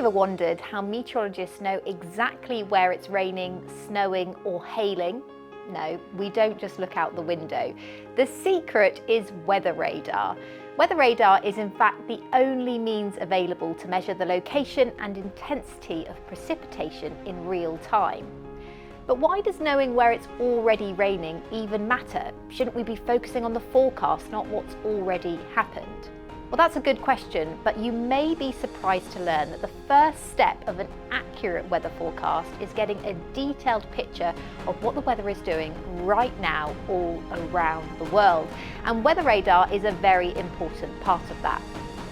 ever wondered how meteorologists know exactly where it's raining, snowing or hailing? No, we don't just look out the window. The secret is weather radar. Weather radar is in fact the only means available to measure the location and intensity of precipitation in real time. But why does knowing where it's already raining even matter? Shouldn't we be focusing on the forecast, not what's already happened? Well, that's a good question, but you may be surprised to learn that the first step of an accurate weather forecast is getting a detailed picture of what the weather is doing right now all around the world. And weather radar is a very important part of that.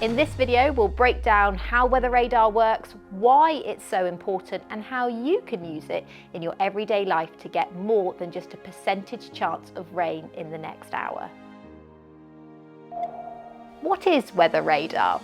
In this video, we'll break down how weather radar works, why it's so important, and how you can use it in your everyday life to get more than just a percentage chance of rain in the next hour. What is weather radar?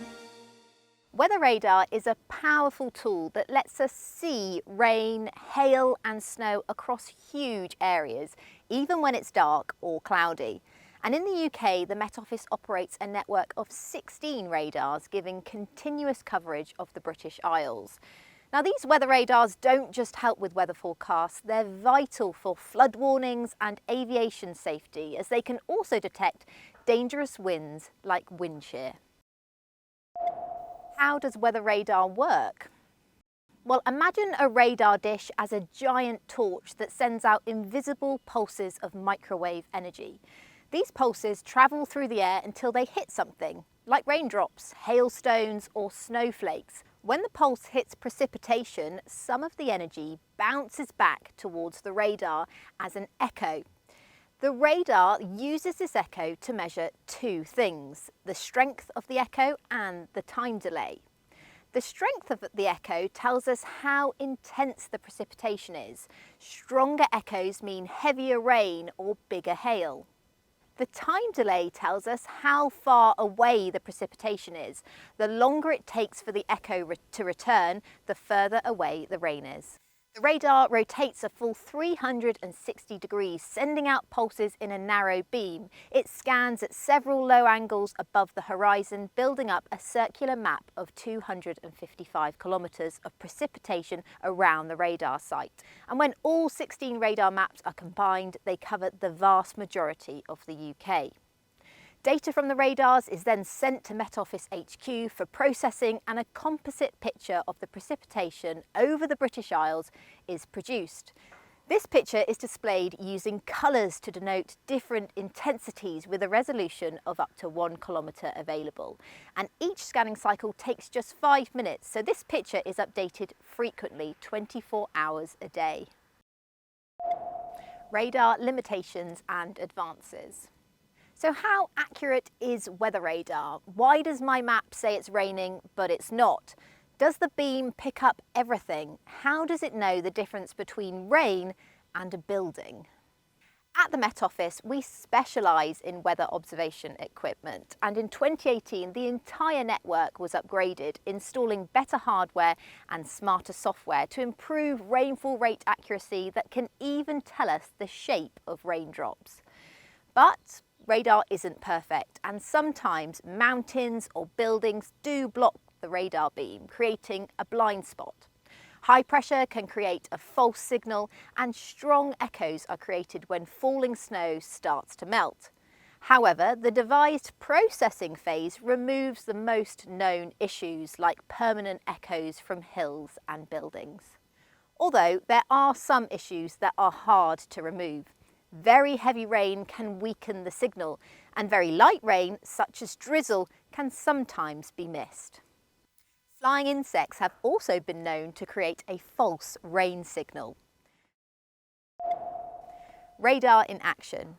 Weather radar is a powerful tool that lets us see rain, hail and snow across huge areas, even when it's dark or cloudy. And in the UK, the Met Office operates a network of 16 radars giving continuous coverage of the British Isles. Now, these weather radars don't just help with weather forecasts, they're vital for flood warnings and aviation safety, as they can also detect dangerous winds like wind shear. How does weather radar work? Well, imagine a radar dish as a giant torch that sends out invisible pulses of microwave energy. These pulses travel through the air until they hit something, like raindrops, hailstones or snowflakes. When the pulse hits precipitation, some of the energy bounces back towards the radar as an echo. The radar uses this echo to measure two things: the strength of the echo and the time delay. The strength of the echo tells us how intense the precipitation is. Stronger echoes mean heavier rain or bigger hail. The time delay tells us how far away the precipitation is. The longer it takes for the echo to return, the further away the rain is. The radar rotates a full 360 degrees, sending out pulses in a narrow beam. It scans at several low angles above the horizon, building up a circular map of 255 kilometres of precipitation around the radar site. And when all 16 radar maps are combined, they cover the vast majority of the UK. Data from the radars is then sent to Met Office HQ for processing, and a composite picture of the precipitation over the British Isles is produced. This picture is displayed using colours to denote different intensities with a resolution of up to 1 kilometre available. And each scanning cycle takes just 5 minutes, so this picture is updated frequently, 24 hours a day. Radar limitations and advances. So how accurate is weather radar? Why does my map say it's raining but it's not? Does the beam pick up everything? How does it know the difference between rain and a building? At the Met Office, we specialise in weather observation equipment, and in 2018 the entire network was upgraded, installing better hardware and smarter software to improve rainfall rate accuracy that can even tell us the shape of raindrops. But radar isn't perfect, and sometimes mountains or buildings do block the radar beam, creating a blind spot. High pressure can create a false signal, and strong echoes are created when falling snow starts to melt. However, the devised processing phase removes the most known issues, like permanent echoes from hills and buildings. Although there are some issues that are hard to remove. Very heavy rain can weaken the signal, and very light rain, such as drizzle, can sometimes be missed. Flying insects have also been known to create a false rain signal. Radar in action.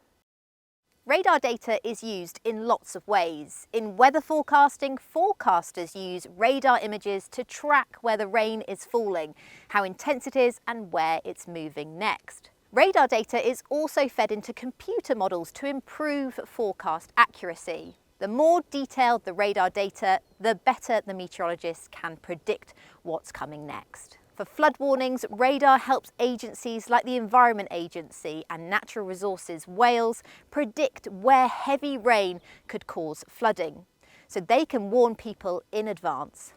Radar data is used in lots of ways. In weather forecasting, forecasters use radar images to track where the rain is falling, how intense it is, and where it's moving next. Radar data is also fed into computer models to improve forecast accuracy. The more detailed the radar data, the better the meteorologists can predict what's coming next. For flood warnings, radar helps agencies like the Environment Agency and Natural Resources Wales predict where heavy rain could cause flooding, so they can warn people in advance.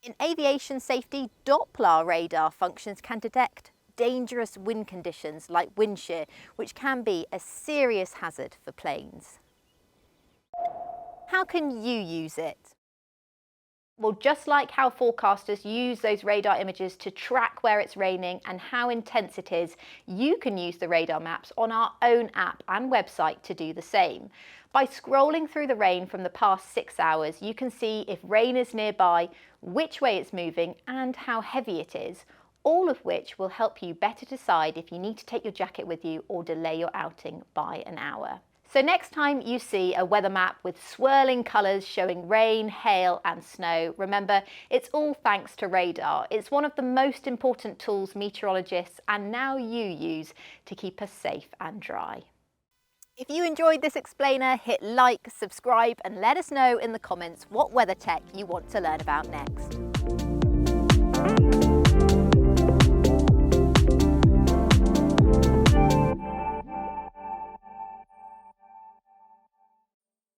In aviation safety, Doppler radar functions can detect dangerous wind conditions like wind shear, which can be a serious hazard for planes. How can you use it? Well, just like how forecasters use those radar images to track where it's raining and how intense it is, you can use the radar maps on our own app and website to do the same. By scrolling through the rain from the past 6 hours, you can see if rain is nearby, which way it's moving, and how heavy it is, all of which will help you better decide if you need to take your jacket with you or delay your outing by an hour. So next time you see a weather map with swirling colours showing rain, hail and snow, remember it's all thanks to radar. It's one of the most important tools meteorologists and now you use to keep us safe and dry. If you enjoyed this explainer, hit like, subscribe and let us know in the comments what weather tech you want to learn about next.